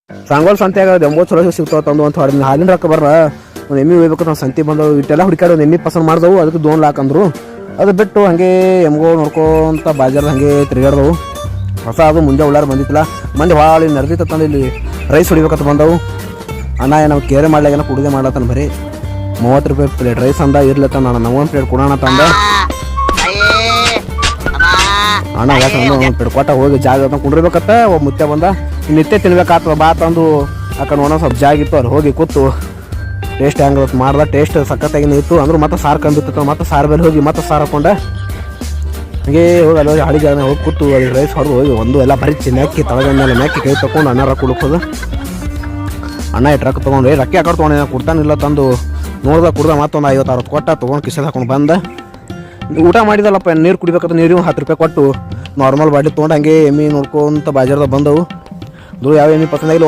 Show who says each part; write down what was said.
Speaker 1: ಸಾಂಗೋಲ್ ಸಂತ್ಯಾಗ 80 ಚಲೋ ಸಿಗ್ತಾವ ತಂದು ಅಂತ ಹೊಡೆದ ಹಾಲಿನ ರೊಕ್ಕ ಬರ್ರ ಒಂದು ಎಮ್ಮಿ ಹೋಗ್ಬೇಕು ನಾವು ಸಂತಿ ಬಂದವು ಇಟ್ಟೆಲ್ಲ ಹುಡುಕಾಡಿ ಒಂದು ಎಮ್ಮಿ ಪಸಂದ್ ಮಾಡಿದವು ಅದಕ್ಕೆ 2 ಲಾಕ್ ಅಂದರು. ಅದು ಬಿಟ್ಟು ಹಾಗೆ ಎಮ್ಗೋ ನೋಡ್ಕೊಂತ ಬಾಜಾರ್ದ ಹಾಗೆ ತಿರುಗಾಡ್ದವು. ಹೊಸ ಅದು ಮುಂಜೆ ಉಳ್ಳಾರ ಬಂದಿತ್ತಲ್ಲ ಮಂದಿ ಭಾಳ ನೆರೆದಿತ್ತ ತಂದು ಇಲ್ಲಿ ರೈಸ್ ಹೊಡಿಬೇಕಂತ ಬಂದವು. ಅಣ್ಣ ನಾವು ಕೇರೆ ಮಾಡ್ಲಾಗೇನ ಕುಡಿದೆ ಮಾಡ್ಲತ್ತಾನ ಬರೀ 30 ರೂಪಾಯಿ ಪ್ಲೇಟ್ ರೈಸ್ ಅಂದ ಇರ್ಲತ್ತ ನಾನು ನಮಗೊಂದು ಪ್ಲೇಟ್ ಕೊಡೋಣ ತಂದ. ಅಣ್ಣ ಯಾಕಂದ್ರೆ ಒಂದು ಪ್ಲೇಟ್ ಕೊಟ್ಟ ಹೋಗಿ ಜಾಗ ಕುಂಡಿರ್ಬೇಕತ್ತ ಒಬ್ಬ ಮುತ್ತೆ ಬಂದ ನಿತ್ಯ ತಿನ್ಬೇಕಾಗ್ತದ ಬಾ ತಂದು ಯಾಕಂದ್ರೆ ಒಂದೊಂದು ಸ್ವಲ್ಪ ಜಾಗ ಇತ್ತು ಅಲ್ಲಿ ಹೋಗಿ ಕೂತು ಟೇಸ್ಟ್ ಹೆಂಗೆ ಮಾಡ್ದ ಟೇಸ್ಟ್ ಸಖತ್ತಾಗಿನ ಇತ್ತು ಅಂದ್ರೆ ಮತ್ತೆ ಸಾರು ಕಂಬಿತ್ತು ಮತ್ತೆ ಸಾರು ಬೇರೆ ಹೋಗಿ ಮತ್ತೆ ಸಾರು ಹಾಕೊಂಡೆ ಹಾಗೆ ಹೋಗಿ ಅಲ್ಲಿ ಹಳಿ ಜಾಗ ಹೋಗಿ ಕೂತು ಅಲ್ಲಿ ರೈಸ್ ಹೊಡೆದು ಹೋಗಿ ಒಂದು ಎಲ್ಲ ಭರಿಸಿ ಮೆಕ್ಕಿ ತಳಗಂದ ಮೆಕ್ಕಿ ಕೈ ತಗೊಂಡು ಅಣ್ಣ ರೊಕ್ಕ ಕುಡ್ಕೋದು. ಅಣ್ಣ ಇಟ್ಟು ರೊಕ್ಕ ತೊಗೊಂಡು ರೊಕ್ಕ ಯಾಕಡೆ ತೊಗೊಂಡು ಕೊಡ್ತಾನಿಲ್ಲ ತಂದು ನೋಡ್ದೆ ಕುಡ್ದ ಮತ್ತೊಂದು 50-60 ಕೊಟ್ಟ ತೊಗೊಂಡು ಕಿಸೆದು ಹಾಕೊಂಡು ಬಂದ. ಊಟ ಮಾಡಿದಲ್ಲಪ್ಪ ನೀರು ಕುಡಿಬೇಕಂತ ನೀರು 10 ರೂಪಾಯಿ ಕೊಟ್ಟು ನಾರ್ಮಲ್ ಬಾಟ್ಲಿ ತೊಗೊಂಡು ಹಂಗೆ ಎಮ್ಮಿ ನೋಡ್ಕೊಂತ ಬಾಜಾರ್ದಾಗ ಬಂದವು. ಯಾವ ಎಮ್ಮಿ ಪಸಂದಾಗಿಲ್ಲ